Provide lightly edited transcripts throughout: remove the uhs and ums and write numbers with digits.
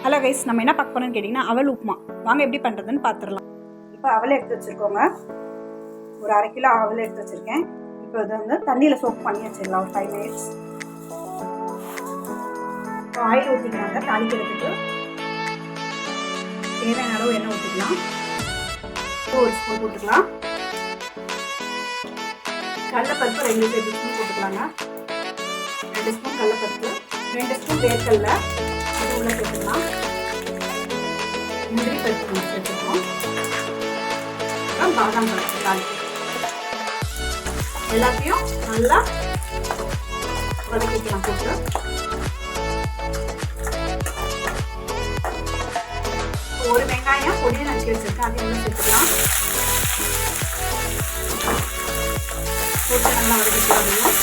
Hello guys, நம்ம என்ன பார்க்க போறோம்னு கேட்டிங்கன்னா அவல் உப்புமா. வாங்க எப்படி பண்ணுறதுன்னு பார்த்துடலாம். இப்போ அவலை எடுத்து வச்சுருக்கோங்க. ஒரு 1/2 கிலோ அவலை எடுத்து வச்சுருக்கேன். இப்போ இது வந்து தண்ணியில் சோப் பண்ணி வச்சிடலாம் ஒரு 5 மினிட்ஸ். இப்போ ஆயில் ஊற்றிக்கலாங்க. தாளிக்கிறதுக்கு தேவையான அளவு எண்ணெய் ஊற்றிக்கலாம். ஒரு ஸ்பூன் போட்டுக்கலாம். கடலைப்பருப்பு 2 டேபிள் ஸ்பூன் போட்டுக்கலாங்க. 2 ஸ்பூன் கடலைப்பருப்பு, 2 ஸ்பூன் வேர்க்கடலை இது உள்ள சேர்த்துக்கலாம். முந்திரி பருப்பு சேர்த்துக்கணும். அப்புறம் பாதாம் பருப்பு தாளிப்பு எல்லாத்தையும் நல்லா வதக்கிக்கலாம். போட்டு ஒரு வெங்காயம் பொடியை நறுக்கி வச்சிருக்கேன். அதையும் வந்து சேர்த்துக்கலாம். போட்டு நல்லா வதக்கிக்கலாம்.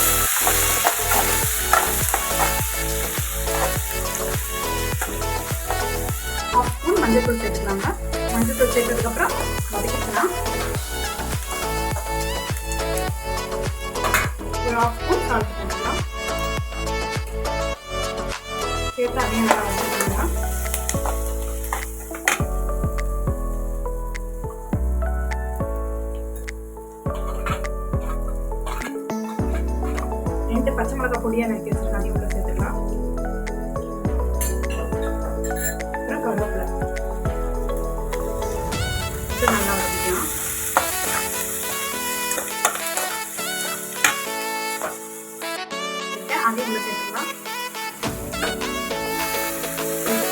மஞ்சள் சேர்த்துக்கலாங்க. மஞ்சள் தூள் சேர்த்ததுக்கப்புறம் வதக்கிக்கலாம். ஒரு 1/2 ஸ்பூன் சால்ட் போட்டுக்கலாம். சேர்த்து அதையும் நல்லா வதக்கிக்கலாம். ரெண்டு பச்சை மிளகாய் பொடியாக நறுக்கி வச்சிருக்கேன். அதையும் உள்ள சேர்த்துக்கலாம். அப்புறம் கருவேப்பிலை நல்லா வதக்கிக்கலாம். அதையும் உள்ள சேர்த்துக்கலாம்.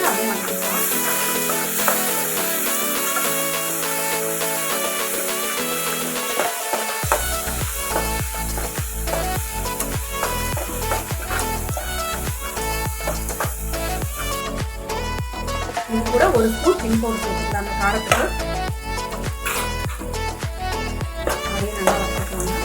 அதையும் வதக்கிக்கலாம். இது கூட ஒரு ஸ்பூன் சில்லி பவுடர் சேர்த்துக்கலாம். அந்த காரத்துக்கு அதையும் நல்லா வதக்கிக்கலாங்க.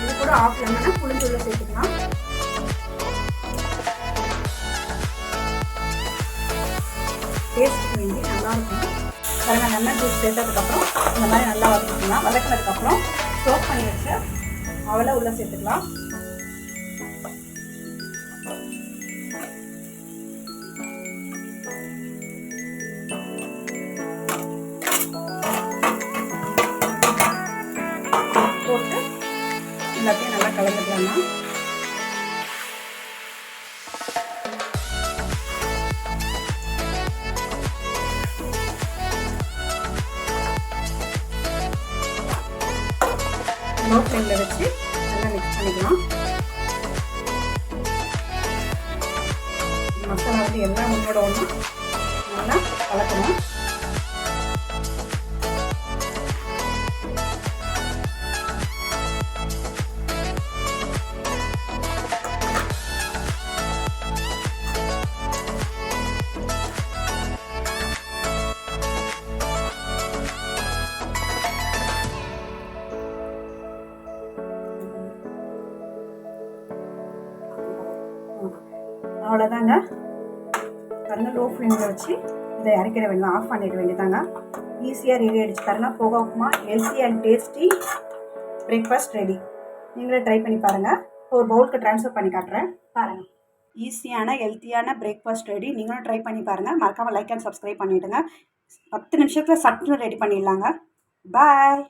இது கூட 1/2 லெமனை புளிஞ்சு உள்ள சேர்த்துக்கலாம். டேஸ்ட்டுக்கு வேண்டி நல்லாயிருக்கும். பாருங்க, லெமன் ஜூஸ் சேர்த்ததுக்கப்புறம் இந்த மாதிரி நல்லா வதக்கிக்கலாம். வதக்கினதுக்கப்புறம் சோப் பண்ணி வச்சு அவலை உள்ள சேர்த்துக்கலாம். போட்டு எல்லாத்தையும் நல்லா கலந்துக்கலாம்னா லோ ஃப்ளேமில் வச்சு நல்லா மிக்ஸ் பண்ணிக்கலாம். மசாலா வந்து எல்லாம் உன்னோட ஒன்று நல்லா கலக்கணும். அவ்வளோதாங்க. நல்லா லோ ஃப்ளேமில் வச்சு இதை இறக்கிட வேண்டியது, ஆஃப் பண்ணிட வேண்டியதாங்க. ஈஸியாக ரெடி ஆகிடுச்சு. பாருங்க, போக upma healthy and tasty breakfast ready. நீங்களே ட்ரை பண்ணி பாருங்கள். ஒரு பவுலுக்கு ட்ரான்ஸ்ஃபர் பண்ணி காட்டுறேன். பாருங்கள், ஈஸியான ஹெல்த்தியான பிரேக்ஃபாஸ்ட் ரெடி. நீங்களும் ட்ரை பண்ணி பாருங்கள். மறக்காமல் லைக் அண்ட் சப்ஸ்கிரைப் பண்ணிவிடுங்க. 10 நிமிஷத்தில் சட்டுன்னு ரெடி பண்ணிடலாங்க. பாய்.